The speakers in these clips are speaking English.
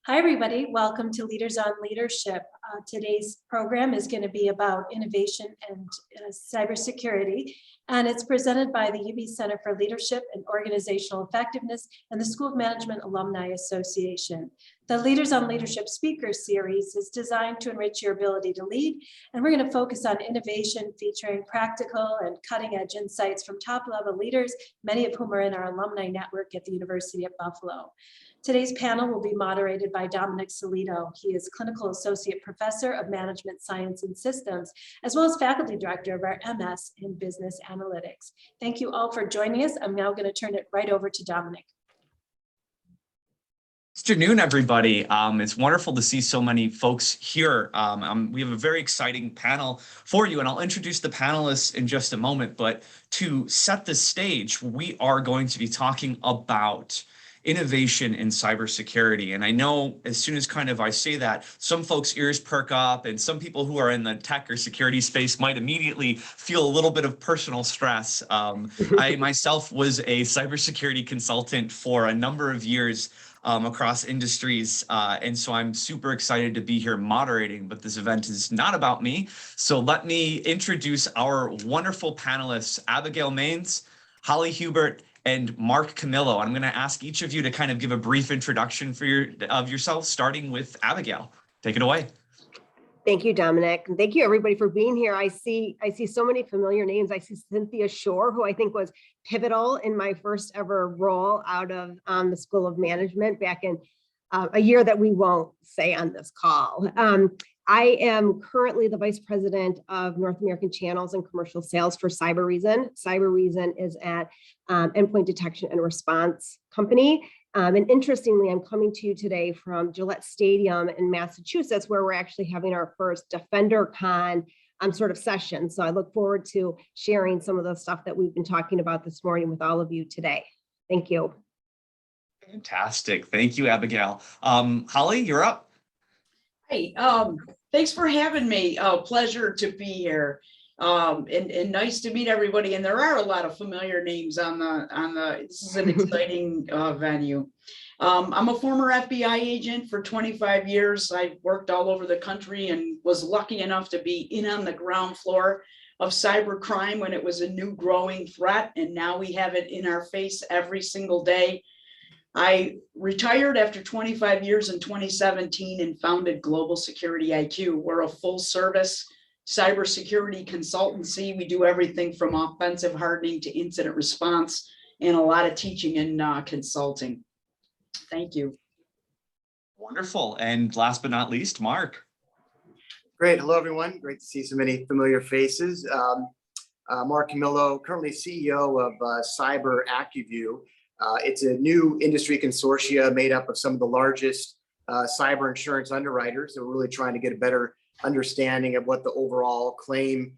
Hi, everybody. Welcome to Leaders on Leadership. Today's program is going to be about innovation and cybersecurity, and it's presented by the UB Center for Leadership and Organizational Effectiveness and the School of Management Alumni Association. The Leaders on Leadership Speaker Series is designed to enrich your ability to lead, and we're going to focus on innovation featuring practical and cutting-edge insights from top-level leaders, many of whom are in our alumni network at the University of Buffalo. Today's panel will be moderated by Dominic Solito. He is Clinical Associate Professor of Management Science and Systems, as well as Faculty Director of our MS in Business Analytics. Thank you all for joining us. I'm now going to turn it right over to Dominic. Good afternoon, everybody. It's wonderful to see so many folks here. We have a very exciting panel for you, and I'll introduce the panelists in just a moment. But to set the stage, we are going to be talking about innovation in cybersecurity. And I know as soon as I say that, some folks' ears perk up, and some people who are in the tech or security space might immediately feel a little bit of personal stress. I myself was a cybersecurity consultant for a number of years across industries. And so I'm super excited to be here moderating, but this event is not about me. So let me introduce our wonderful panelists, Abigail Maines, Holly Hubert, and Mark Camillo. I'm going to ask each of you to kind of give a brief introduction of yourselves, starting with Abigail. Take it away. Thank you, Dominic. And thank you, everybody, for being here. I see so many familiar names. I see Cynthia Shore, who I think was pivotal in my first ever role out of the School of Management back in a year that we won't say on this call. I am currently the Vice President of North American Channels and Commercial Sales for Cybereason. Cybereason is an endpoint detection and response company. And interestingly, I'm coming to you today from Gillette Stadium in Massachusetts, where we're actually having our first DefenderCon sort of session. So I look forward to sharing some of the stuff that we've been talking about this morning with all of you today. Thank you. Fantastic. Thank you, Abigail. Holly, you're up. Hey, thanks for having me. Pleasure to be here. And nice to meet everybody. And there are a lot of familiar names on the this is an exciting venue. I'm a former FBI agent for 25 years. I worked all over the country and was lucky enough to be in on the ground floor of cybercrime when it was a new growing threat. And now we have it in our face every single day. I retired after 25 years in 2017 and founded Global Security IQ. We're a full service cybersecurity consultancy. We do everything from offensive hardening to incident response and a lot of teaching and consulting. Thank you. Wonderful. And last but not least, Mark. Great. Hello, everyone. Great to see so many familiar faces. Mark Camillo, currently CEO of Cyber AccuView. It's a new industry consortia made up of some of the largest cyber insurance underwriters. So we're really trying to get a better understanding of what the overall claim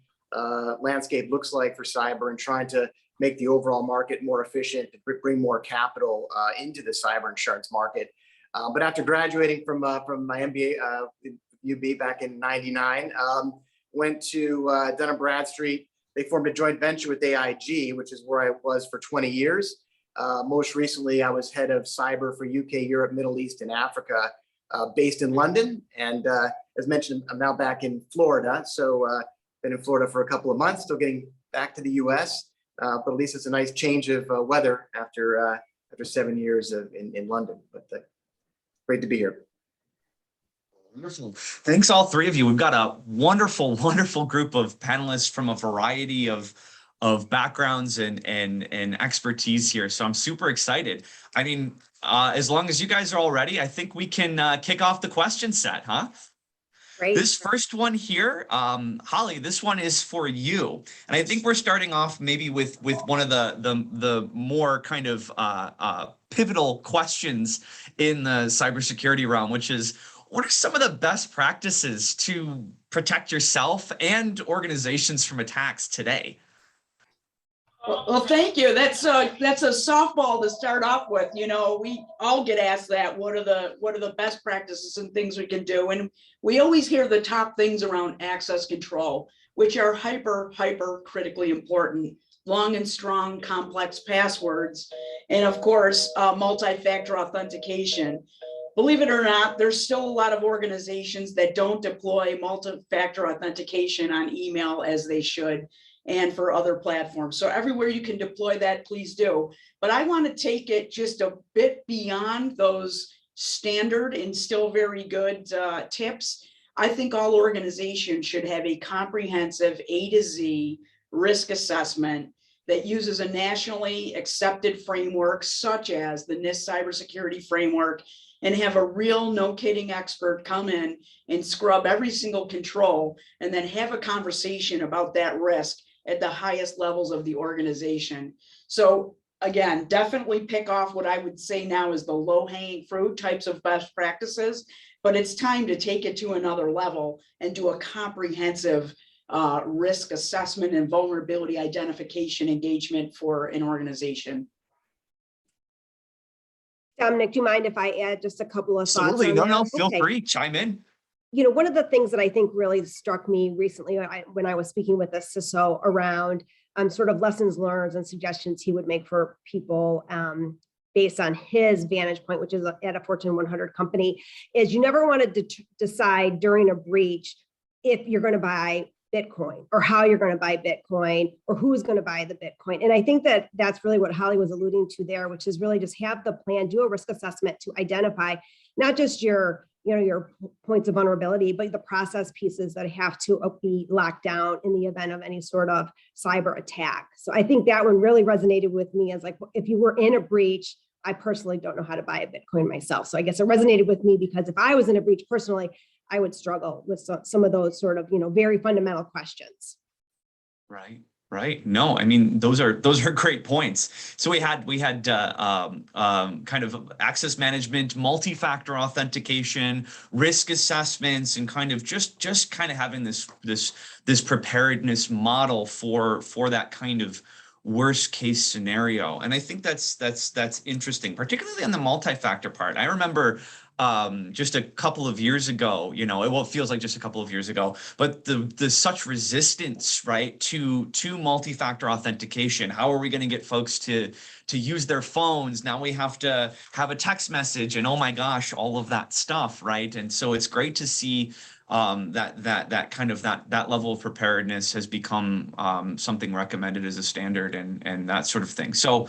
landscape looks like for cyber and trying to make the overall market more efficient, to bring more capital into the cyber insurance market. But after graduating from my MBA at UB back in '99, went to Dun & Bradstreet. They formed a joint venture with AIG, which is where I was for 20 years. Most recently, I was head of cyber for UK, Europe, Middle East, and Africa, based in London. And as mentioned, I'm now back in Florida. So been in Florida for a couple of months, still getting back to the US. But at least it's a nice change of weather after 7 years in London. But great to be here. Wonderful. Thanks, all three of you. We've got a wonderful, wonderful group of panelists from a variety of backgrounds and expertise here. So I'm super excited. I mean, as long as you guys are all ready, I think we can kick off the question set, huh? Great. This first one here, Holly, this one is for you. And I think we're starting off maybe with one of the more kind of pivotal questions in the cybersecurity realm, which is, what are some of the best practices to protect yourself and organizations from attacks today? Well, thank you. That's a softball to start off with. You know, we all get asked that. What are the best practices and things we can do? And we always hear the top things around access control, which are hyper critically important. Long and strong, complex passwords, and of course, multi-factor authentication. believe it or not, there's still a lot of organizations that don't deploy multi-factor authentication on email as they should, and for other platforms. So everywhere you can deploy that, please do. But I want to take it just a bit beyond those standard and still very good tips. I think all organizations should have a comprehensive A to Z risk assessment that uses a nationally accepted framework such as the NIST cybersecurity framework, and have a real no kidding expert come in and scrub every single control, and then have a conversation about that risk at the highest levels of the organization. So again, definitely pick off what I would say now is the low hanging fruit types of best practices, but it's time to take it to another level and do a comprehensive risk assessment and vulnerability identification engagement for an organization. Dominic, do you mind if I add just a couple of thoughts? Absolutely. on No, that? no, feel Okay. free, chime in. You know, one of the things that I think really struck me recently when I was speaking with a CISO around sort of lessons learned and suggestions he would make for people based on his vantage point, which is at a Fortune 100 company, is you never want to decide during a breach if you're going to buy Bitcoin or how you're going to buy Bitcoin or who's going to buy the Bitcoin. And I think that that's really what Holly was alluding to there, which is really just have the plan, do a risk assessment to identify not just your points of vulnerability, but the process pieces that have to be locked down in the event of any sort of cyber attack. So I think that one really resonated with me as like, if you were in a breach, I personally don't know how to buy a Bitcoin myself. So I guess it resonated with me because if I was in a breach personally, I would struggle with some of those sort of, very fundamental questions. Right. Right. No, I mean, those are great points. So we had kind of access management, multi-factor authentication, risk assessments, and kind of just kind of having this preparedness model for that kind of worst case scenario. And I think that's interesting, particularly on the multi-factor part. I remember just a couple of years ago, it feels like just a couple of years ago, but the such resistance, right, to multi-factor authentication. How are we going to get folks to use their phones? Now we have to have a text message, and oh my gosh, all of that stuff, right? And so it's great to see that level of preparedness has become something recommended as a standard and that sort of thing. So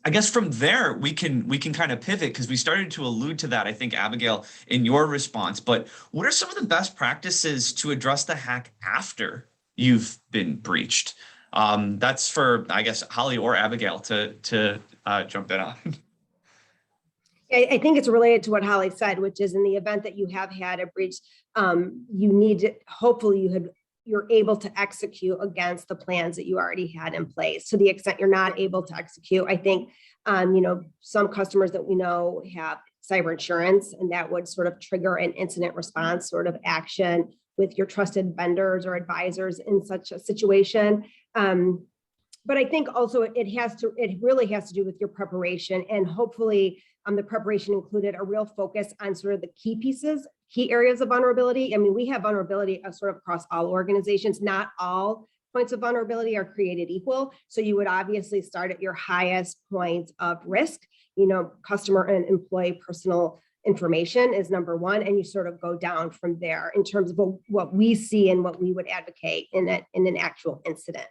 I guess from there we can kind of pivot, because we started to allude to that, I think, Abigail, in your response. But what are some of the best practices to address the hack after you've been breached? That's for, I guess, Holly or Abigail to jump in on. I think it's related to what Holly said, which is in the event that you have had a breach, you need to, hopefully you're able to execute against the plans that you already had in place. To the extent you're not able to execute, I think, some customers that we know have cyber insurance, and that would sort of trigger an incident response sort of action with your trusted vendors or advisors in such a situation. But I think also it really has to do with your preparation, and hopefully the preparation included a real focus on sort of the key areas of vulnerability. I mean, we have vulnerability sort of across all organizations. Not all points of vulnerability are created equal. So you would obviously start at your highest points of risk. Customer and employee personal information is number one, and you sort of go down from there in terms of what we see and what we would advocate in an actual incident.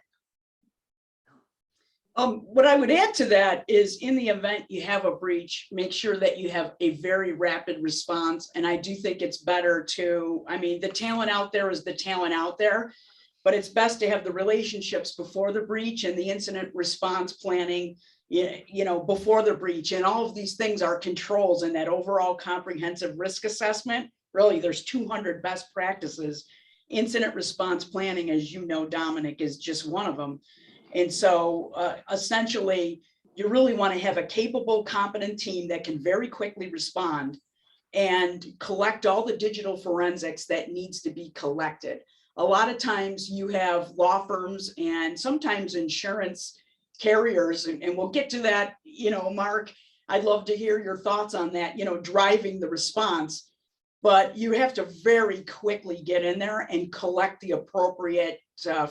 What I would add to that is, in the event you have a breach, make sure that you have a very rapid response. And I do think it's better the talent out there is the talent out there, but it's best to have the relationships before the breach and the incident response planning, before the breach. And all of these things are controls in that overall comprehensive risk assessment. Really, there's 200 best practices. Incident response planning, as you know, Dominic, is just one of them. And so essentially, you really want to have a capable, competent team that can very quickly respond and collect all the digital forensics that needs to be collected. A lot of times you have law firms and sometimes insurance carriers, and we'll get to that, Mark, I'd love to hear your thoughts on that, driving the response. But you have to very quickly get in there and collect the appropriate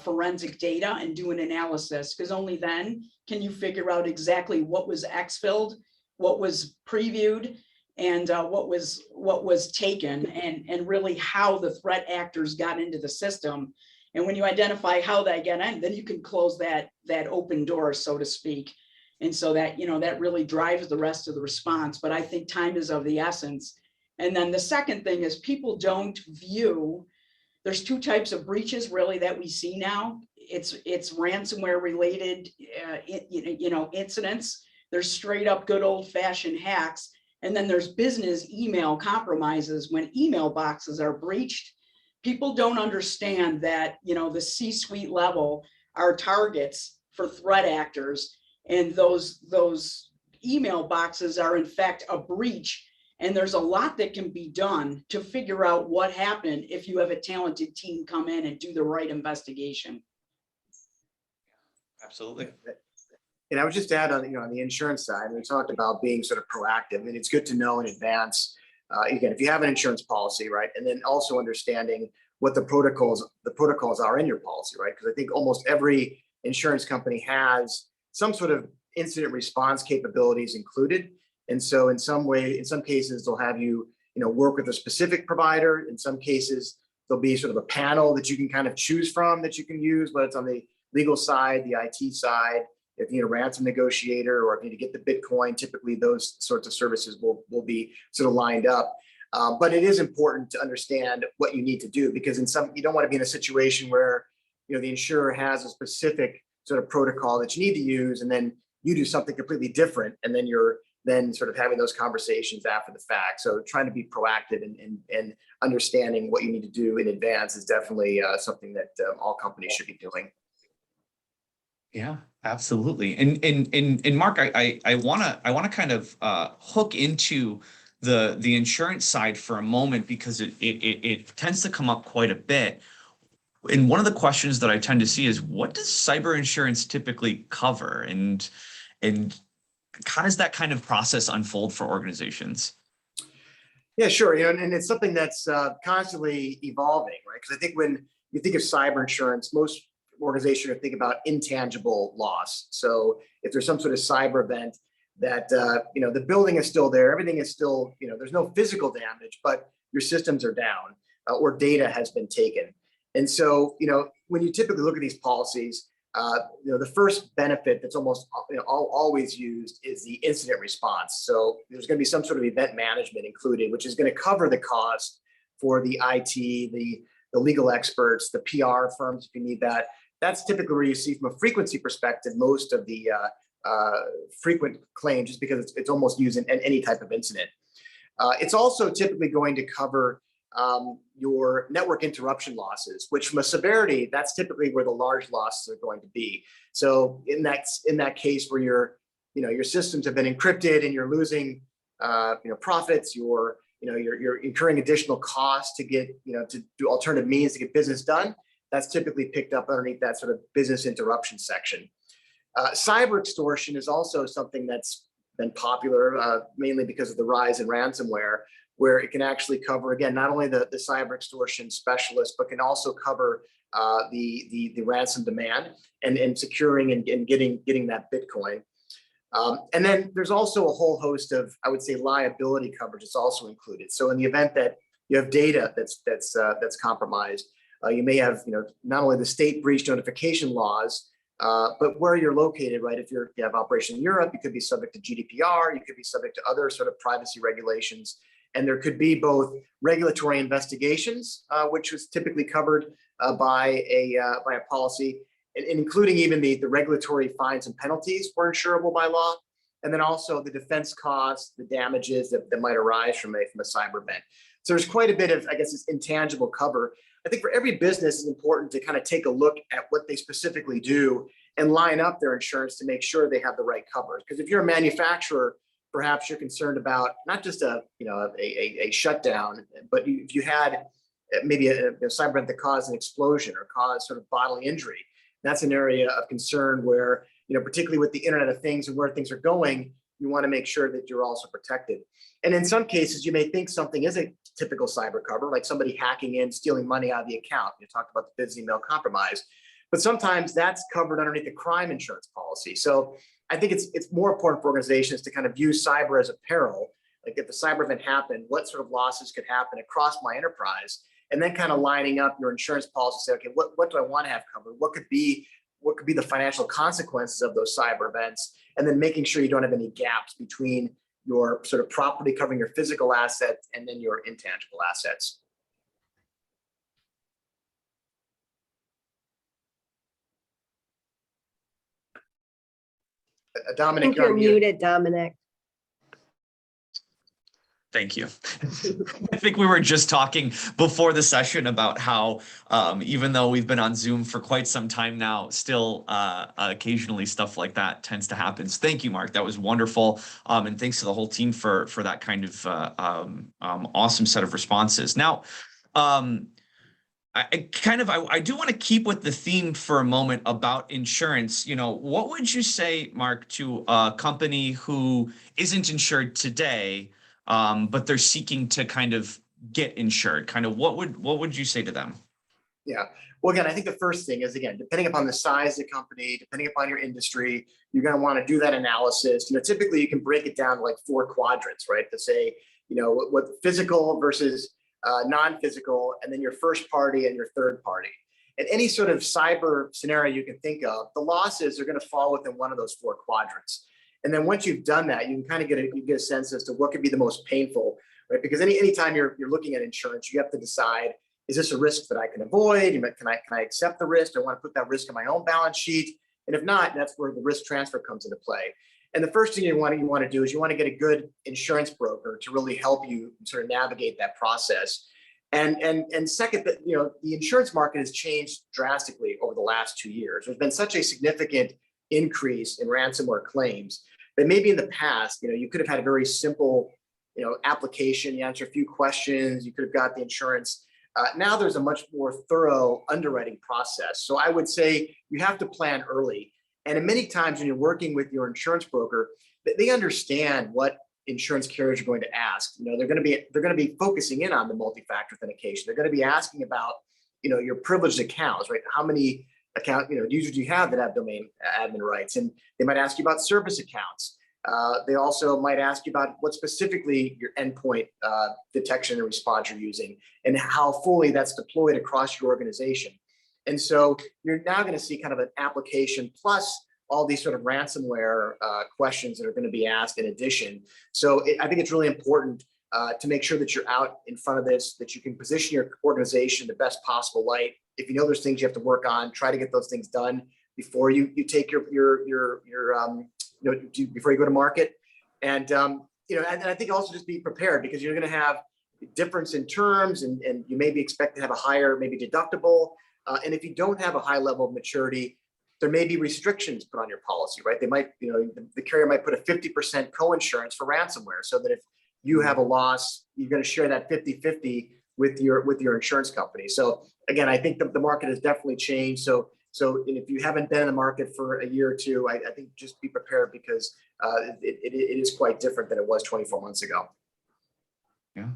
forensic data and do an analysis, because only then can you figure out exactly what was exfilled, what was previewed, and what was taken, and really how the threat actors got into the system. And when you identify how they get in, then you can close that open door, so to speak. And so that, that really drives the rest of the response. But I think time is of the essence. And then the second thing is people don't view, there's two types of breaches really that we see now. It's ransomware related, incidents. There's straight up good old fashioned hacks. And then there's business email compromises when email boxes are breached. People don't understand that, the C-suite level are targets for threat actors, and those email boxes are in fact a breach. And there's a lot that can be done to figure out what happened if you have a talented team come in and do the right investigation. Absolutely. And I would just add on, on the insurance side, we talked about being sort of proactive, and it's good to know in advance, again, if you have an insurance policy, right? And then also understanding what the protocols are in your policy, right? Because I think almost every insurance company has some sort of incident response capabilities included. And so in some cases, they'll have you, work with a specific provider. In some cases, there'll be sort of a panel that you can kind of choose from that you can use, whether it's on the legal side, the IT side. If you need a ransom negotiator, or if you need to get the Bitcoin, typically those sorts of services will be sort of lined up. But it is important to understand what you need to do, because you don't want to be in a situation where, the insurer has a specific sort of protocol that you need to use, and then you do something completely different, and then you're sort of having those conversations after the fact. So trying to be proactive and understanding what you need to do in advance is definitely something that all companies should be doing. Yeah, absolutely. And Mark, I wanna kind of hook into the insurance side for a moment, because it tends to come up quite a bit. And one of the questions that I tend to see is, what does cyber insurance typically cover, and how does that kind of process unfold for organizations? Yeah, sure. And it's something that's constantly evolving, right? Because I think when you think of cyber insurance, most organizations are thinking about intangible loss. So if there's some sort of cyber event that, the building is still there, everything is still, there's no physical damage, but your systems are down or data has been taken. And so, when you typically look at these policies, the first benefit that's almost always used is the incident response. So there's going to be some sort of event management included, which is going to cover the cost for the IT, the legal experts, the PR firms, if you need that. That's typically where you see, from a frequency perspective, most of the frequent claims, just because it's almost used in any type of incident. It's also typically going to cover your network interruption losses, which from a severity, that's typically where the large losses are going to be. So in that case where your systems have been encrypted and you're losing profits, you're incurring additional costs to get to do alternative means to get business done, that's typically picked up underneath that sort of business interruption section. Cyber extortion is also something that's been popular, mainly because of the rise in ransomware, where it can actually cover, again, not only the cyber extortion specialist, but can also cover the ransom demand and securing and getting that Bitcoin. And then there's also a whole host of, I would say, liability coverage is also included. So in the event that you have data that's compromised, you may have not only the state breach notification laws, but where you're located, right? If you have operation in Europe, you could be subject to GDPR, you could be subject to other sort of privacy regulations. And there could be both regulatory investigations, which was typically covered by a policy, and including even the regulatory fines and penalties were insurable by law. And then also the defense costs, the damages that might arise from a cyber event. So there's quite a bit of, I guess, this intangible cover. I think for every business, it's important to kind of take a look at what they specifically do and line up their insurance to make sure they have the right coverage. Because if you're a manufacturer, perhaps you're concerned about not just a shutdown, but if you had maybe a cyber event that caused an explosion or caused sort of bodily injury, that's an area of concern where, particularly with the Internet of Things and where things are going, you want to make sure that you're also protected. And in some cases, you may think something is a typical cyber cover, like somebody hacking in, stealing money out of the account. You talked about the business email compromise, but sometimes that's covered underneath the crime insurance policy. So I think it's more important for organizations to kind of view cyber as a peril like if the cyber event happened, what sort of losses could happen across my enterprise? And then kind of lining up your insurance policy, say, okay, what do I want to have covered? What could be the financial consequences of those cyber events? And then making sure you don't have any gaps between your sort of property covering your physical assets and then your intangible assets. I Dominic, think you're you're on mute. muted, Dominic. Thank you. I think we were just talking before the session about how even though we've been on Zoom for quite some time now, still occasionally stuff like that tends to happen. So thank you, Mark. That was wonderful. And thanks to the whole team for that kind of awesome set of responses. Now, I do want to keep with the theme for a moment about insurance. You know, what would you say, Mark, to a company who isn't insured today, but they're seeking to kind of get insured? Kind of what would you say to them? Yeah. Well, again, I think the first thing is, again, depending upon the size of the company, depending upon your industry, you're going to want to do that analysis. You know, typically you can break it down to like 4 quadrants, right? To say, you know, what physical versus non-physical, and then your first party and your third party. In any sort of cyber scenario you can think of, the losses are going to fall within one of those 4 quadrants. And then once you've done that, you can kind of get a sense as to what could be the most painful, right? Because anytime you're looking at insurance, you have to decide, is this a risk that I can avoid? Can I accept the risk? Do I want to put that risk on my own balance sheet? And if not, that's where the risk transfer comes into play. And the first thing you want to do is you want to get a good insurance broker to really help you sort of navigate that process. And second, that, you know, the insurance market has changed drastically over the last 2 years. There's been such a significant increase in ransomware claims that maybe in the past, you know, you could have had a very simple, you know, application. You answer a few questions, you could have got the insurance. Now there's a much more thorough underwriting process. So I would say you have to plan early. And in many times when you're working with your insurance broker, they understand what insurance carriers are going to ask. You know, they're going to be focusing in on the multi-factor authentication. They're going to be asking about, you know, your privileged accounts, right? How many users do you have that have domain admin rights? And they might ask you about service accounts. They also might ask you about what specifically your endpoint detection and response you're using and how fully that's deployed across your organization. And so you're now going to see kind of an application plus all these sort of ransomware questions that are going to be asked in addition. So I think it's really important to make sure that you're out in front of this, that you can position your organization the best possible light. If you know there's things you have to work on, try to get those things done before you take before you go to market. And you know, and I think also just be prepared, because you're going to have difference in terms, and you maybe expect to have a higher maybe deductible. And if you don't have a high level of maturity, there may be restrictions put on your policy, right? They might, you know, the carrier might put a 50% co-insurance for ransomware, so that if you have a loss, you're going to share that 50-50 with your insurance company. So again, I think the market has definitely changed. So if you haven't been in the market for a year or two, I think just be prepared, because it is quite different than it was 24 months ago. Yeah.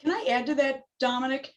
Can I add to that, Dominic?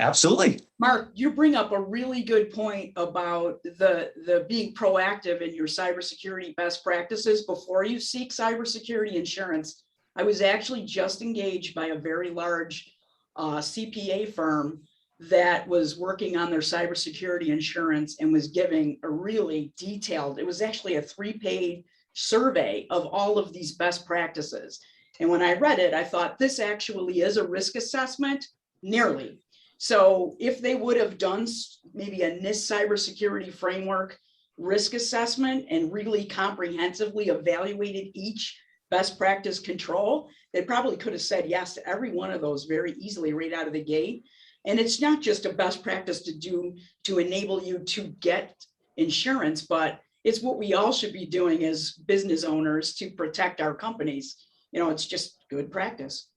Absolutely. Mark, you bring up a really good point about the being proactive in your cybersecurity best practices before you seek cybersecurity insurance. I was actually just engaged by a very large CPA firm that was working on their cybersecurity insurance and was giving a really detailed, it was actually a 3-page survey of all of these best practices. And when I read it, I thought, this actually is a risk assessment, nearly. So if they would have done maybe a NIST cybersecurity framework risk assessment and really comprehensively evaluated each best practice control, they probably could have said yes to every one of those very easily right out of the gate. And it's not just a best practice to do to enable you to get insurance, but it's what we all should be doing as business owners to protect our companies. You know, it's just good practice.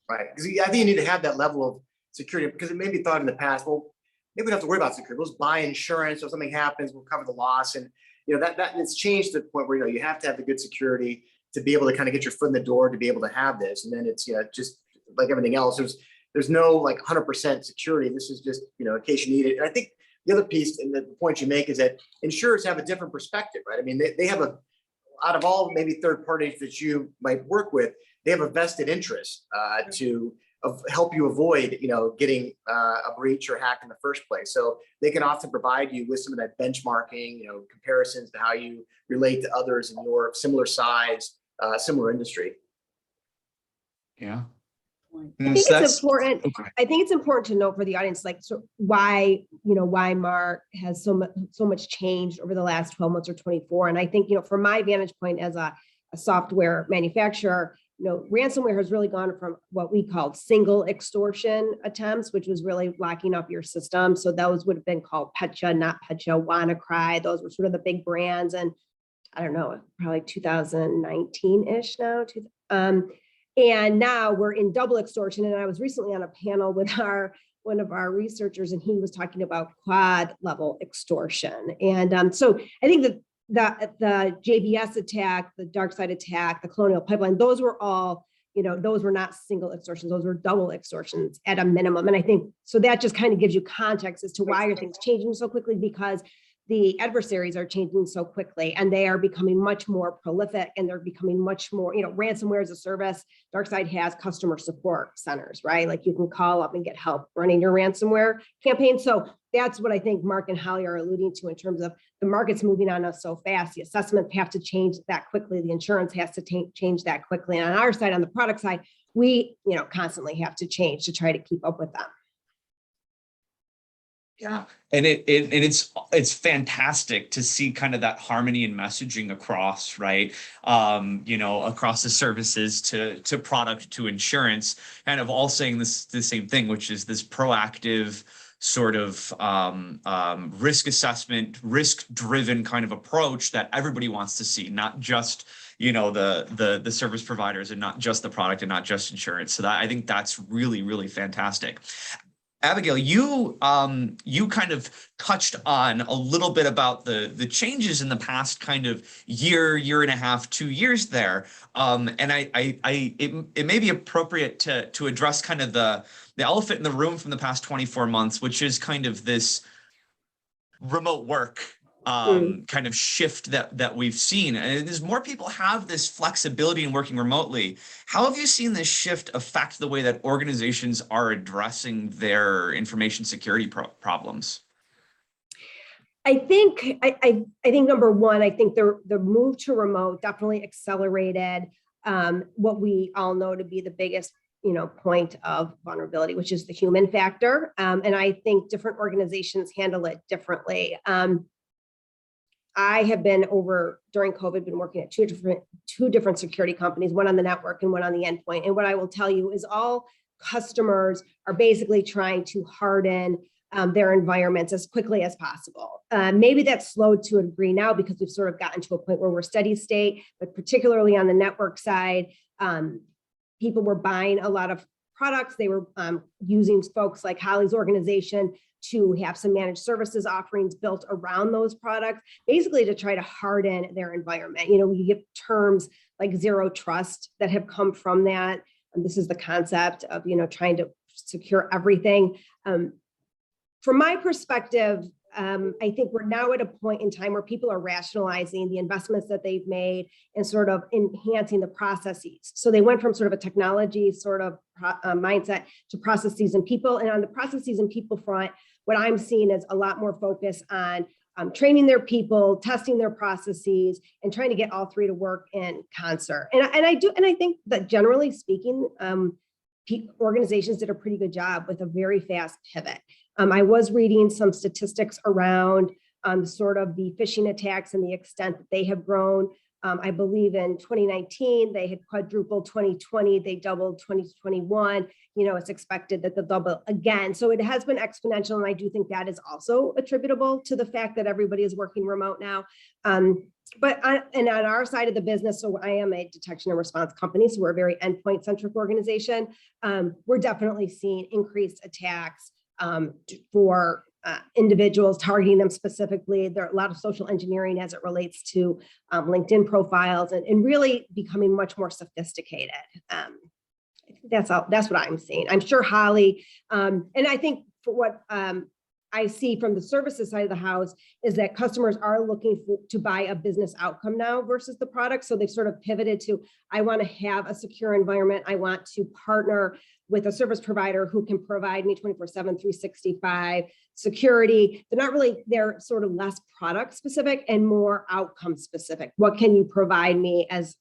Right, because I think you need to have that level of security, because it may be thought in the past, well, maybe we don't have to worry about security. We'll just buy insurance, so if something happens, we'll cover the loss. And you know, that it's changed to the point where, you know, you have to have the good security to be able to kind of get your foot in the door to be able to have this. And then it's, you know, just like everything else, there's no like 100% security. This is just, you know, in case you need it. And I think the other piece, and the point you make, is that insurers have a different perspective, right? I mean, they have out of all maybe third parties that you might work with, they have a vested interest to help you avoid, getting a breach or hack in the first place. So they can often provide you with some of that benchmarking, comparisons to how you relate to others in your similar size, similar industry. Yeah. I think it's important. I think it's important to note for the audience, like, so why Mark has so much changed over the last 12 months or 24. And I think, from my vantage point as a software manufacturer, ransomware has really gone from what we called single extortion attempts, which was really locking up your system. So those would have been called Petya, NotPetya, WannaCry. Those were sort of the big brands. And I don't know, probably 2019-ish now. And now we're in double extortion. And I was recently on a panel with one of our researchers, and he was talking about quad level extortion. And so I think that the JBS attack, the DarkSide attack, the Colonial Pipeline, those were all, those were not single extortions, those were double extortions at a minimum. And I think, so that just kind of gives you context as to why are things changing so quickly, because the adversaries are changing so quickly and they are becoming much more prolific, and they're becoming much more, ransomware as a service. DarkSide has customer support centers, right? Like you can call up and get help running your ransomware campaign. So that's what I think Mark and Holly are alluding to in terms of the market's moving on us so fast. The assessment have to change that quickly. The insurance has to change that quickly. And on our side, on the product side, we, constantly have to change to try to keep up with them. Yeah, and it's fantastic to see kind of that harmony in messaging across, right? Across the services to product to insurance, kind of all saying the same thing, which is this proactive sort of risk assessment, risk-driven kind of approach that everybody wants to see, not just the service providers, and not just the product, and not just insurance. So I think that's really, really fantastic. Abigail, you kind of touched on a little bit about the changes in the past kind of year and a half, 2 years there. And it may be appropriate to address kind of the elephant in the room from the past 24 months, which is kind of this remote work kind of shift that we've seen. And as more people have this flexibility in working remotely, how have you seen this shift affect the way that organizations are addressing their information security problems? I think number one, I think the move to remote definitely accelerated what we all know to be the biggest point of vulnerability, which is the human factor. And I think different organizations handle it differently. I have been during COVID, been working at two different security companies, one on the network and one on the endpoint. And what I will tell you is all customers are basically trying to harden their environments as quickly as possible. Maybe that's slowed to a degree now because we've sort of gotten to a point where we're steady state, but particularly on the network side, people were buying a lot of products. They were using folks like Holly's organization to have some managed services offerings built around those products, basically to try to harden their environment. We get terms like zero trust that have come from that. And this is the concept of, trying to secure everything. From my perspective, I think we're now at a point in time where people are rationalizing the investments that they've made and sort of enhancing the processes. So they went from sort of a technology sort of mindset to processes and people. And on the processes and people front, what I'm seeing is a lot more focus on training their people, testing their processes, and trying to get all three to work in concert. And I think that generally speaking, organizations did a pretty good job with a very fast pivot. I was reading some statistics around sort of the phishing attacks and the extent that they have grown. I believe in 2019, they had quadrupled. 2020, they doubled. 2021, it's expected that they'll double again. So it has been exponential. And I do think that is also attributable to the fact that everybody is working remote now. But on our side of the business, so I am a detection and response company, so we're a very endpoint centric organization. We're definitely seeing increased attacks for individuals, targeting them specifically. There are a lot of social engineering as it relates to LinkedIn profiles and really becoming much more sophisticated. I think that's what I'm seeing. I'm sure Holly, and I think for what I see from the services side of the house is that customers are looking to buy a business outcome now versus the product. So they've sort of pivoted to, I want to have a secure environment. I want to partner with a service provider who can provide me 24/7, 365 security. They're sort of less product specific and more outcome specific. What can you provide me as,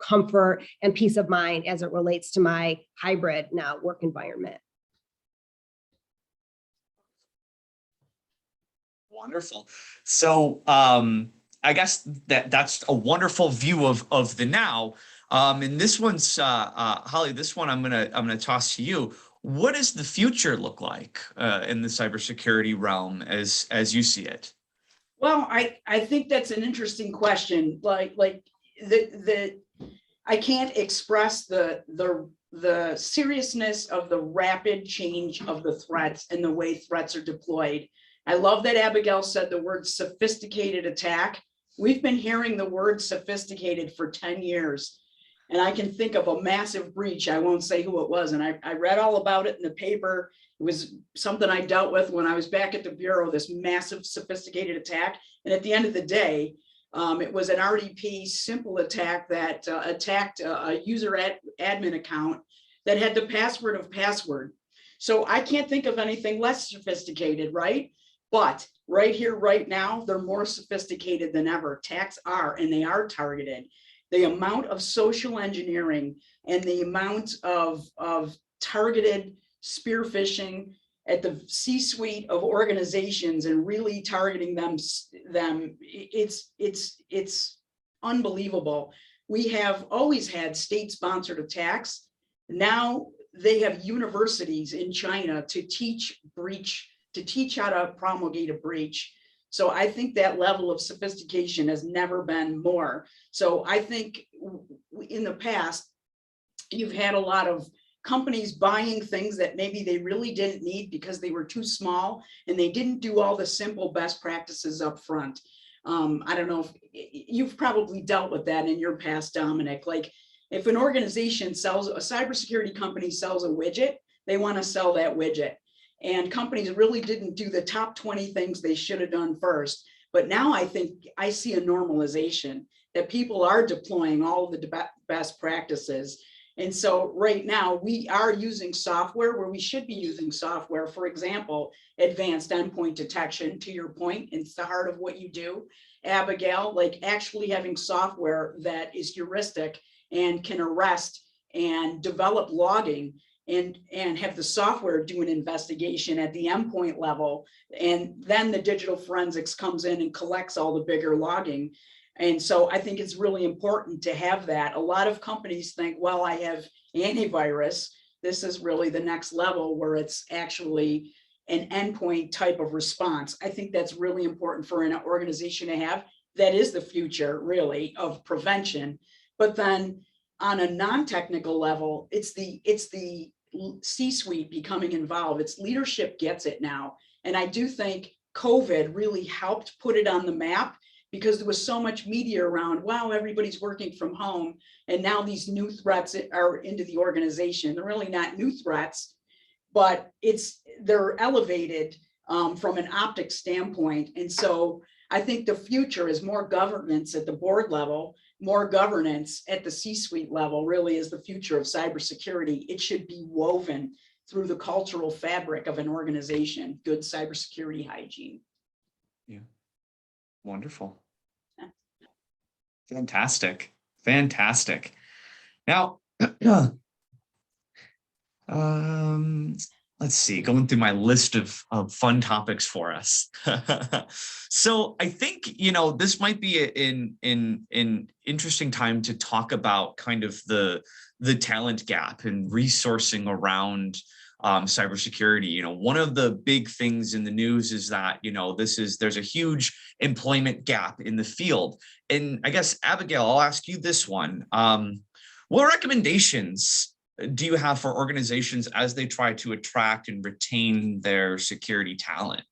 comfort and peace of mind as it relates to my hybrid now work environment? Wonderful. So I guess that's a wonderful view of the now. And this one's Holly, this one I'm gonna toss to you. What does the future look like in the cybersecurity realm as you see it? Well, I think that's an interesting question. Like I can't express the seriousness of the rapid change of the threats and the way threats are deployed. I love that Abigail said the word sophisticated attack. We've been hearing the word sophisticated for 10 years. And I can think of a massive breach. I won't say who it was. And I read all about it in the paper. It was something I dealt with when I was back at the Bureau, this massive sophisticated attack. And at the end of the day, it was an RDP simple attack that attacked a user admin account that had the password of password. So I can't think of anything less sophisticated, right? But right here, right now, they're more sophisticated than ever. Attacks are, and they are targeted. The amount of social engineering and the amount of targeted spear phishing at the C-suite of organizations and really targeting them, it's unbelievable. We have always had state-sponsored attacks. Now they have universities in China to teach how to promulgate a breach. So I think that level of sophistication has never been more. So I think in the past, you've had a lot of companies buying things that maybe they really didn't need because they were too small and they didn't do all the simple best practices up front. I don't know if you've probably dealt with that in your past, Dominic. Like if an organization sells, a cybersecurity company sells a widget, they want to sell that widget. And companies really didn't do the top 20 things they should have done first. But now I think I see a normalization that people are deploying all of the best practices. And so right now we are using software where we should be using software. For example, advanced endpoint detection, to your point, it's the heart of what you do, Abigail, like actually having software that is heuristic and can arrest and develop logging and have the software do an investigation at the endpoint level. And then the digital forensics comes in and collects all the bigger logging. And so I think it's really important to have that. A lot of companies think, well, I have antivirus. This is really the next level where it's actually an endpoint type of response. I think that's really important for an organization to have. That is the future, really, of prevention. But then on a non-technical level, it's the C-suite becoming involved. It's leadership gets it now. And I do think COVID really helped put it on the map because there was so much media around, wow, everybody's working from home. And now these new threats are into the organization. They're really not new threats, but they're elevated from an optics standpoint. And so I think the future is more governance at the board level, more governance at the C-suite level really is the future of cybersecurity. It should be woven through the cultural fabric of an organization, good cybersecurity hygiene. Yeah, wonderful. Fantastic, fantastic. Now, let's see, going through my list of fun topics for us. So I think, this might be an interesting time to talk about kind of the talent gap and resourcing around cybersecurity. One of the big things in the news is that, there's a huge employment gap in the field. And I guess, Abigail, I'll ask you this one. What recommendations do you have for organizations as they try to attract and retain their security talent?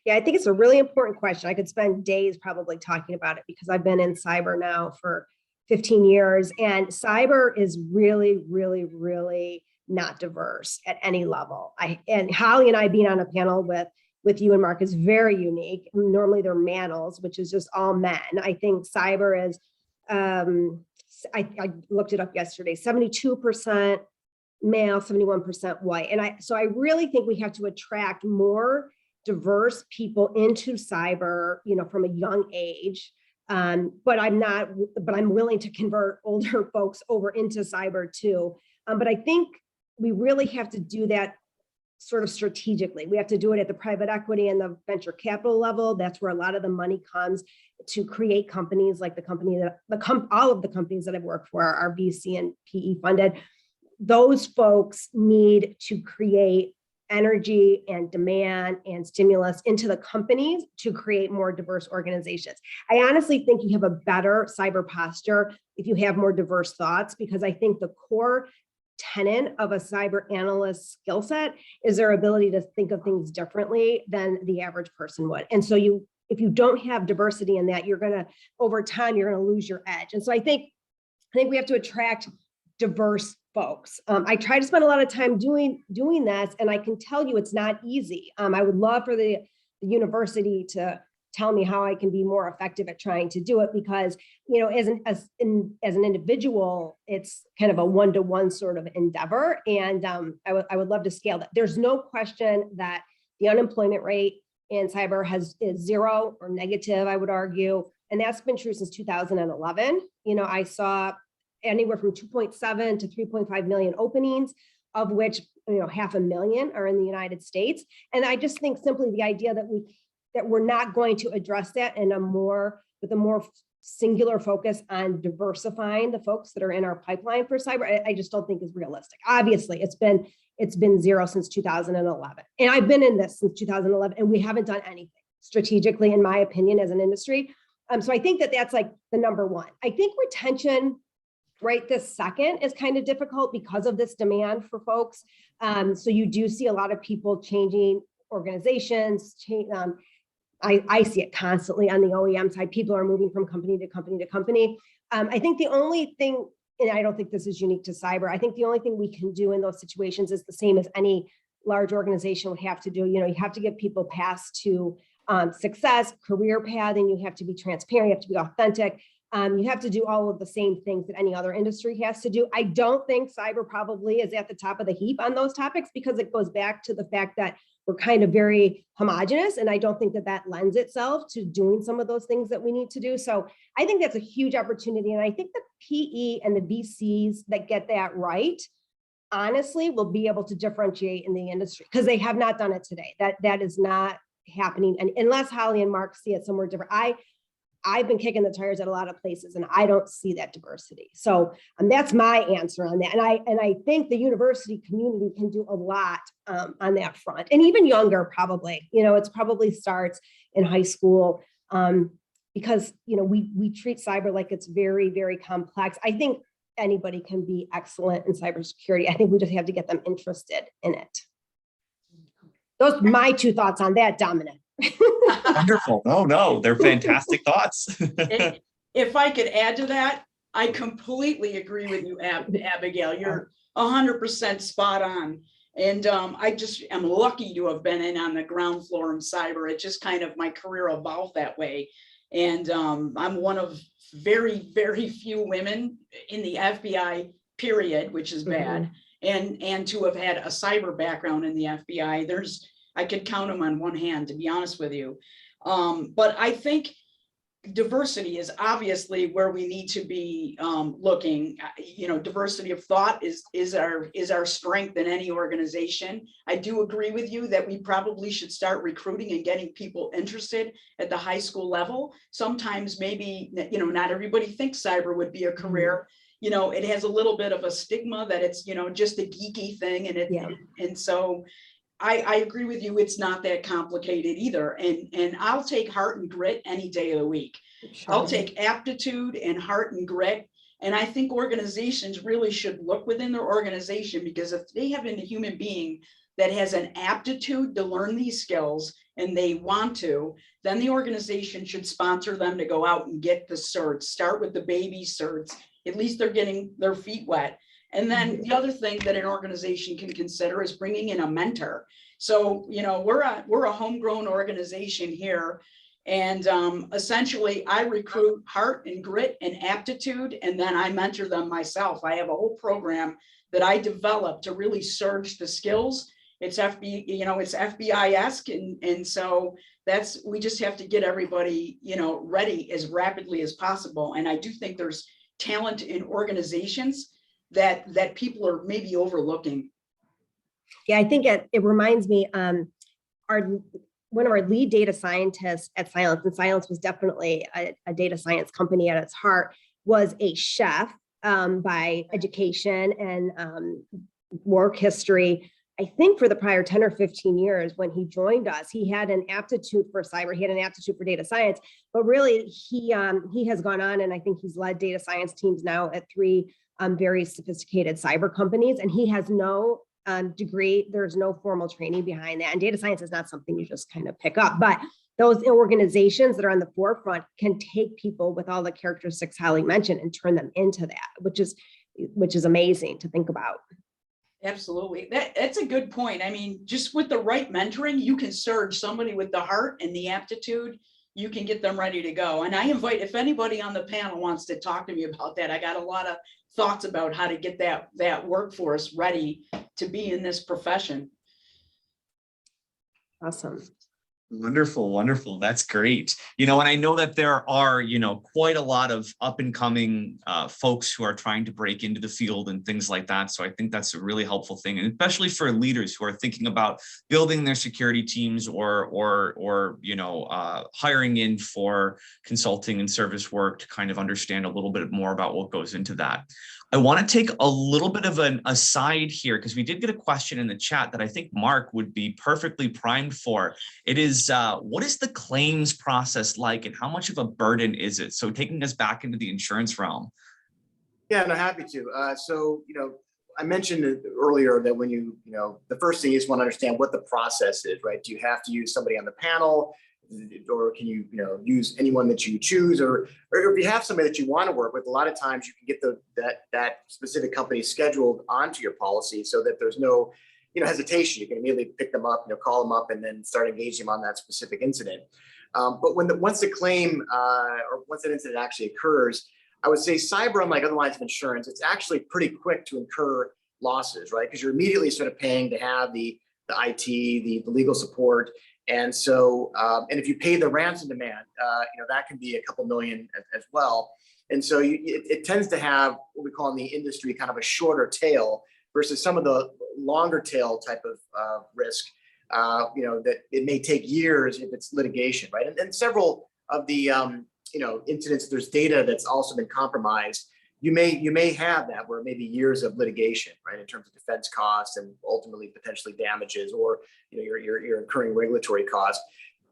Yeah, I think it's a really important question. I could spend days probably talking about it because I've been in cyber now for 15 years, and cyber is really, really, really not diverse at any level. And Holly and I being on a panel with you and Mark is very unique. Normally they're manels, which is just all men. I think cyber is, I looked it up yesterday, 72% male, 71% white. And so I really think we have to attract more diverse people into cyber, from a young age. But I'm willing to convert older folks over into cyber too. But I think we really have to do that sort of strategically. We have to do it at the private equity and the venture capital level. That's where a lot of the money comes to create companies like the company that all of the companies that I've worked for are VC and PE funded. Those folks need to create energy and demand and stimulus into the companies to create more diverse organizations. I honestly think you have a better cyber posture if you have more diverse thoughts, because I think the core tenet of a cyber analyst skill set is their ability to think of things differently than the average person would. And so if you don't have diversity in that, over time, you're gonna lose your edge. And so I think we have to attract diverse folks. I try to spend a lot of time doing this, and I can tell you it's not easy. I would love for the university to tell me how I can be more effective at trying to do it, because as an individual, it's kind of a one-to-one sort of endeavor, and I would love to scale that. There's no question that the unemployment rate in cyber is zero or negative, I would argue, and that's been true since 2011. I saw anywhere from 2.7 to 3.5 million openings, of which 500,000 are in the United States. And I just think simply the idea that we're not going to address that with a more singular focus on diversifying the folks that are in our pipeline for cyber, I just don't think is realistic. Obviously, it's been zero since 2011, and I've been in this since 2011, and we haven't done anything strategically, in my opinion, as an industry. So I think that's like the number one. I think retention right this second is kind of difficult because of this demand for folks. So you do see a lot of people changing organizations. I see it constantly on the OEM side. People are moving from company to company to company. I think the only thing, and I don't think this is unique to cyber, I think the only thing we can do in those situations is the same as any large organization would have to do. You have to get people paths to success, career pathing. You have to be transparent. You have to be authentic. You have to do all of the same things that any other industry has to do. I don't think cyber probably is at the top of the heap on those topics, because it goes back to the fact that we're kind of very homogenous, and I don't think that lends itself to doing some of those things that we need to do. So I think that's a huge opportunity, and I think the PE and the VCs that get that right, honestly, will be able to differentiate in the industry, because they have not done it today. That is not happening, and unless Holly and Mark see it somewhere different. I've been kicking the tires at a lot of places, and I don't see that diversity. So that's my answer on that. And I think the university community can do a lot on that front, and even younger, probably. It's probably starts in high school, because we treat cyber like it's very, very complex. I think anybody can be excellent in cybersecurity. I think we just have to get them interested in it. Those are my two thoughts on that, Dominic. Wonderful. No, they're fantastic thoughts. If I could add to that, I completely agree with you, Abigail. You're 100% spot on. And I just am lucky to have been in on the ground floor in cyber. It just kind of, my career evolved that way. And I'm one of very, very few women in the FBI, period, which is bad. And to have had a cyber background in the FBI, I could count them on one hand, to be honest with you. But I think diversity is obviously where we need to be looking. Diversity of thought is our strength in any organization. I do agree with you that we probably should start recruiting and getting people interested at the high school level. Sometimes maybe, not everybody thinks cyber would be a career. It has a little bit of a stigma that it's, just a geeky thing. And so I agree with you. It's not that complicated either. And I'll take heart and grit any day of the week. Sure. I'll take aptitude and heart and grit. And I think organizations really should look within their organization, because if they have a human being that has an aptitude to learn these skills and they want to, then the organization should sponsor them to go out and get the certs, start with the baby certs, at least they're getting their feet wet. And then the other thing that an organization can consider is bringing in a mentor. So, you know, we're a homegrown organization here. And essentially I recruit heart and grit and aptitude, and then I mentor them myself. I have a whole program that I developed to really surge the skills. It's it's FBI-esque. And so we just have to get everybody, you know, ready as rapidly as possible. And I do think there's talent in organizations that people are maybe overlooking. Yeah, I think it reminds me, one of our lead data scientists at Silence, and Silence was definitely a data science company at its heart, was a chef by education and work history. I think for the prior 10 or 15 years when he joined us, he had an aptitude for cyber, he had an aptitude for data science, but really he has gone on, and I think he's led data science teams now at 3 very sophisticated cyber companies, and he has no degree. There's no formal training behind that. And data science is not something you just kind of pick up, but those organizations that are on the forefront can take people with all the characteristics Holly mentioned and turn them into that, which is amazing to think about. Absolutely. That's a good point. I mean, just with the right mentoring, you can surge somebody with the heart and the aptitude. You can get them ready to go. And I invite, if anybody on the panel wants to talk to me about that, I got a lot of thoughts about how to get that workforce ready to be in this profession. Awesome. Wonderful, wonderful. That's great. You know, and I know that there are, you know, quite a lot of up and coming folks who are trying to break into the field and things like that. So I think that's a really helpful thing, and especially for leaders who are thinking about building their security teams or you know, hiring in for consulting and service work to kind of understand a little bit more about what goes into that. I want to take a little bit of an aside here because we did get a question in the chat that I think Mark would be perfectly primed for. It is, what is the claims process like and how much of a burden is it? So taking us back into the insurance realm. Yeah, no, happy to. So, you know, I mentioned earlier that when you know, the first thing is want to understand what the process is, right? Do you have to use somebody on the panel? Or can you use anyone that you choose, or if you have somebody that you want to work with, a lot of times you can get that specific company scheduled onto your policy so that there's no hesitation. You can immediately pick them up, call them up, and then start engaging them on that specific incident. But once the claim or once an incident actually occurs, I would say cyber, unlike other lines of insurance, it's actually pretty quick to incur losses, right? Because you're immediately sort of paying to have the IT, the legal support. And so, and if you pay the ransom demand, that can be a couple million as well. And so it tends to have what we call in the industry kind of a shorter tail versus some of the longer tail type of risk, that it may take years if it's litigation, right? And several of the, incidents, there's data that's also been compromised. You may have that where maybe years of litigation, right, in terms of defense costs and ultimately potentially damages, or you're incurring regulatory costs.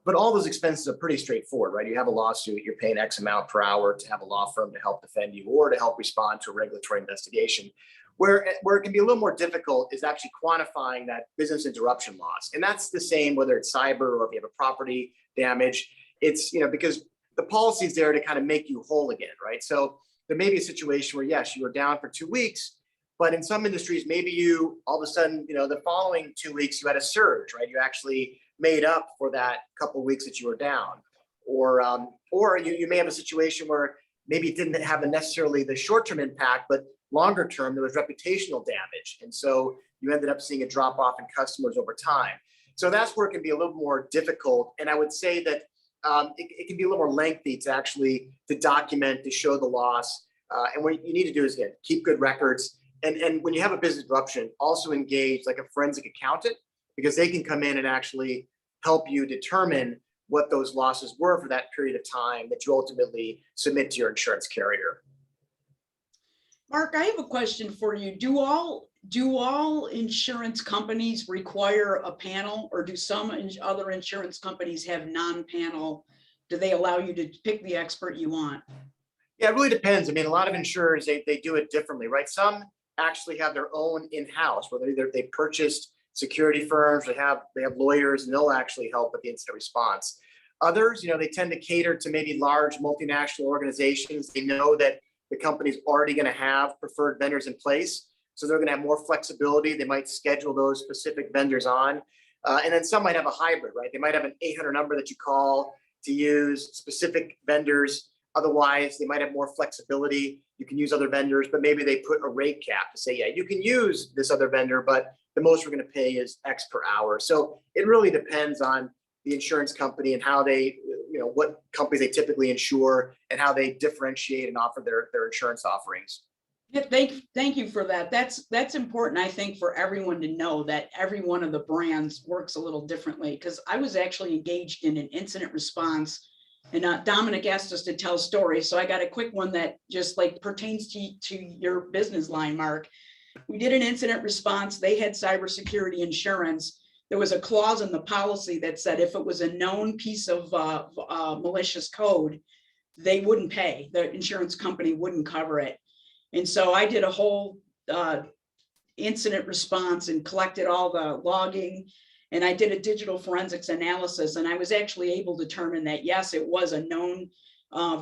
But all those expenses are pretty straightforward, right? You have a lawsuit, you're paying X amount per hour to have a law firm to help defend you or to help respond to a regulatory investigation. Where it can be a little more difficult is actually quantifying that business interruption loss, and that's the same whether it's cyber or if you have a property damage. It's because the policy is there to kind of make you whole again, right? So there may be a situation where, yes, you were down for 2 weeks, but in some industries, maybe you all of a sudden, the following 2 weeks, you had a surge, right? You actually made up for that couple of weeks that you were down. Or you may have a situation where maybe it didn't have necessarily the short-term impact, but longer term, there was reputational damage. And so you ended up seeing a drop off in customers over time. So that's where it can be a little more difficult. And I would say that it can be a little more lengthy to document, to show the loss. And what you need to do is, again, keep good records. And when you have a business interruption, also engage like a forensic accountant, because they can come in and actually help you determine what those losses were for that period of time that you ultimately submit to your insurance carrier. Mark, I have a question for you. Do all insurance companies require a panel, or do some other insurance companies have non-panel? Do they allow you to pick the expert you want? Yeah, it really depends. I mean, a lot of insurers, they do it differently, right? Some actually have their own in-house, where they purchased security firms, they have lawyers, and they'll actually help with the incident response. Others, they tend to cater to maybe large multinational organizations. They know that the company's already going to have preferred vendors in place. So they're going to have more flexibility. They might schedule those specific vendors on. And then some might have a hybrid, right? They might have an 800 number that you call to use specific vendors. Otherwise, they might have more flexibility. You can use other vendors, but maybe they put a rate cap to say, yeah, you can use this other vendor, but the most we're going to pay is X per hour. So it really depends on the insurance company and how they, what companies they typically insure and how they differentiate and offer their insurance offerings. Yeah, thank you for that. That's important, I think, for everyone to know that every one of the brands works a little differently, because I was actually engaged in an incident response, and Dominic asked us to tell stories. So I got a quick one that just like pertains to your business line, Mark. We did an incident response. They had cybersecurity insurance. There was a clause in the policy that said if it was a known piece of malicious code, they wouldn't pay. The insurance company wouldn't cover it. And so I did a whole incident response and collected all the logging, and I did a digital forensics analysis, and I was actually able to determine that, yes, it was a known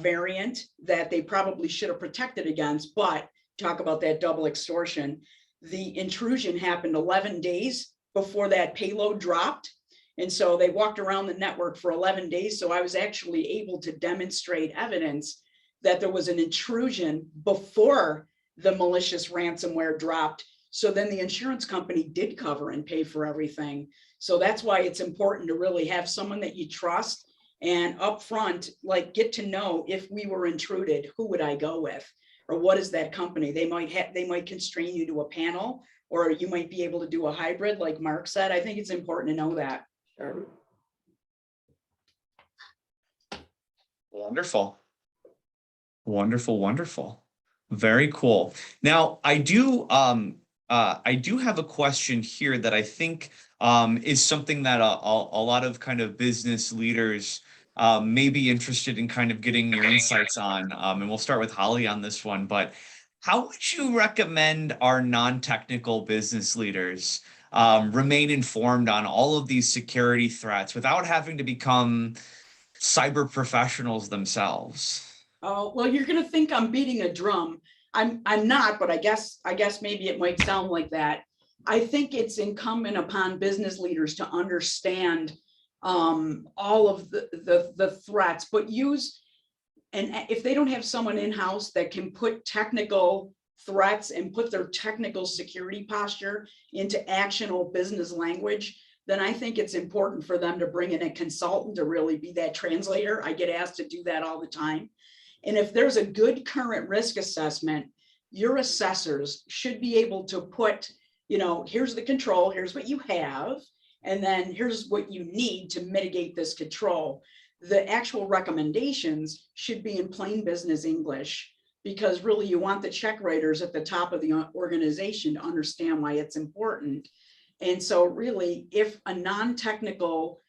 variant that they probably should have protected against. But talk about that double extortion. The intrusion happened 11 days before that payload dropped. And so they walked around the network for 11 days. So I was actually able to demonstrate evidence that there was an intrusion before the malicious ransomware dropped. So then the insurance company did cover and pay for everything. So that's why it's important to really have someone that you trust, and upfront, like, get to know, if we were intruded, who would I go with? Or what is that company? They might constrain you to a panel, or you might be able to do a hybrid, like Mark said. I think it's important to know that. Wonderful. Wonderful, wonderful. Very cool. Now, I do have a question here that I think is something that a lot of kind of business leaders may be interested in kind of getting your insights on. And we'll start with Holly on this one, but how would you recommend our non-technical business leaders remain informed on all of these security threats without having to become cyber professionals themselves? Oh, well, you're going to think I'm beating a drum. I'm not, but I guess maybe it might sound like that. I think it's incumbent upon business leaders to understand all of the threats, but and if they don't have someone in-house that can put technical threats and put their technical security posture into actionable business language, then I think it's important for them to bring in a consultant to really be that translator. I get asked to do that all the time. And if there's a good current risk assessment, your assessors should be able to put, here's the control, here's what you have, and then here's what you need to mitigate this control. The actual recommendations should be in plain business English, because really you want the check writers at the top of the organization to understand why it's important. And so really, if a non-technical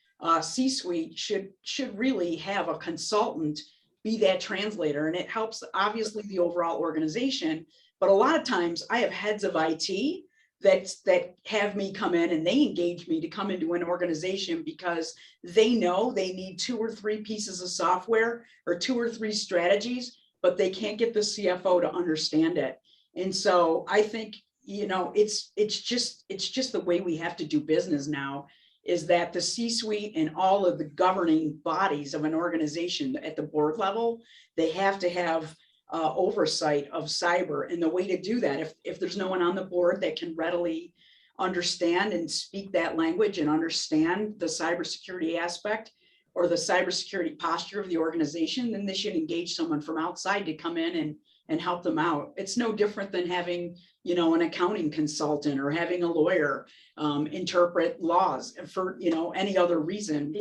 C-suite should really have a consultant be that translator, and it helps obviously the overall organization. But a lot of times I have heads of IT that have me come in, and they engage me to come into an organization because they know they need 2 or 3 pieces of software or 2 or 3 strategies, but they can't get the CFO to understand it. And so I think, it's just the way we have to do business now, is that the C-suite and all of the governing bodies of an organization at the board level, they have to have oversight of cyber. And the way to do that, if there's no one on the board that can readily understand and speak that language and understand the cybersecurity aspect or the cybersecurity posture of the organization, then they should engage someone from outside to come in and help them out. It's no different than having, an accounting consultant or having a lawyer interpret laws for, any other reason.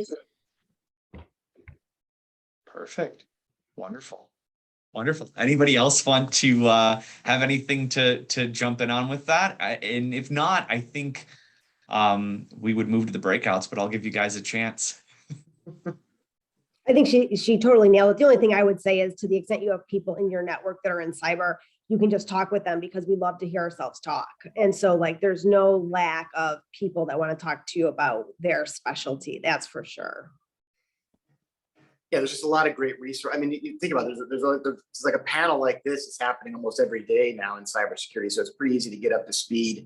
Perfect. Wonderful. Wonderful. Anybody else want to have anything to jump in on with that? And if not, I think we would move to the breakouts, but I'll give you guys a chance. I think she totally nailed it. The only thing I would say is, to the extent you have people in your network that are in cyber, you can just talk with them, because we love to hear ourselves talk. And so there's no lack of people that want to talk to you about their specialty. That's for sure. Yeah, there's just a lot of great resource. I mean, you think about it, there's like a panel like this is happening almost every day now in cybersecurity. So it's pretty easy to get up to speed,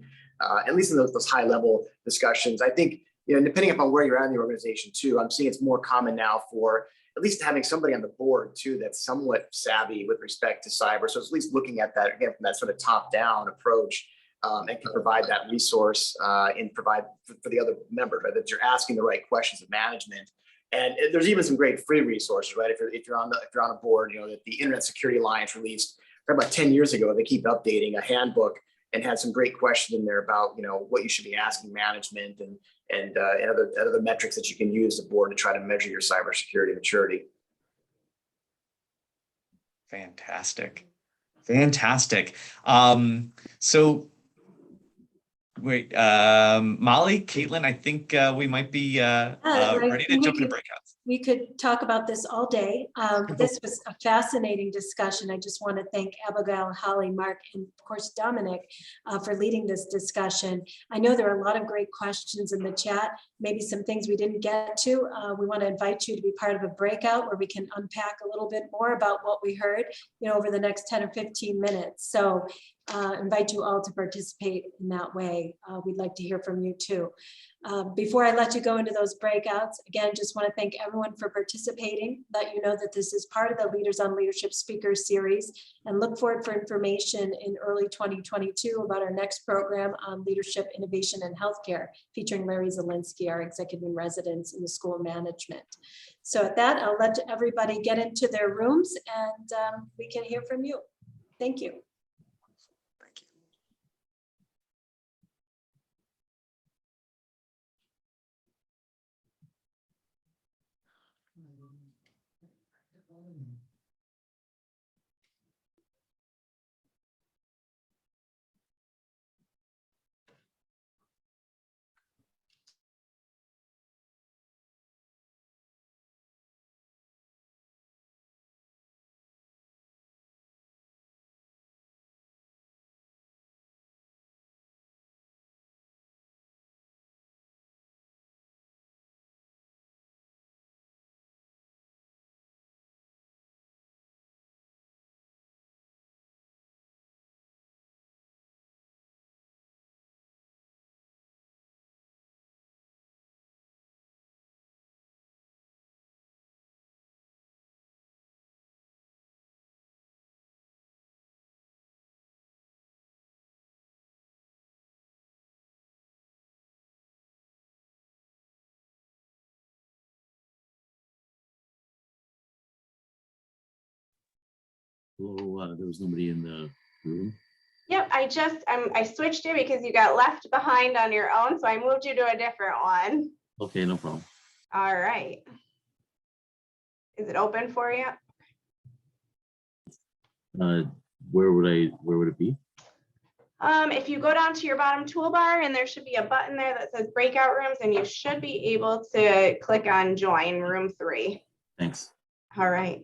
at least in those high level discussions. I think, depending upon where you're at in the organization too, I'm seeing it's more common now for at least having somebody on the board too that's somewhat savvy with respect to cyber. So it's at least looking at that again from that sort of top down approach, and can provide that resource and provide for the other members, right? That you're asking the right questions of management. And there's even some great free resources, right? If you're on a board, that the Internet Security Alliance released about 10 years ago. They keep updating a handbook and had some great questions in there about what you should be asking management and other metrics that you can use the board to try to measure your cybersecurity maturity. Fantastic. So wait, Molly, Caitlin, I think we might be ready to jump into breakouts. We could talk about this all day. This was a fascinating discussion. I just want to thank Abigail, Holly, Mark, and of course, Dominic for leading this discussion. I know there are a lot of great questions in the chat, maybe some things we didn't get to. We want to invite you to be part of a breakout where we can unpack a little bit more about what we heard, over the next 10 or 15 minutes. So invite you all to participate in that way. We'd like to hear from you too. Before I let you go into those breakouts, again, just want to thank everyone for participating, let you know that this is part of the Leaders on Leadership Speaker Series, and look forward for information in early 2022 about our next program on leadership, innovation, and healthcare, featuring Larry Zielinski, our executive in residence in the School of Management. So at that, I'll let everybody get into their rooms and we can hear from you. Thank you. Hello, there was nobody in the room. Yep, I switched it because you got left behind on your own, so I moved you to a different one. Okay, no problem. All right. Is it open for you? Where would it be? If you go down to your bottom toolbar and there should be a button there that says breakout rooms, and you should be able to click on join room 3. Thanks. All right.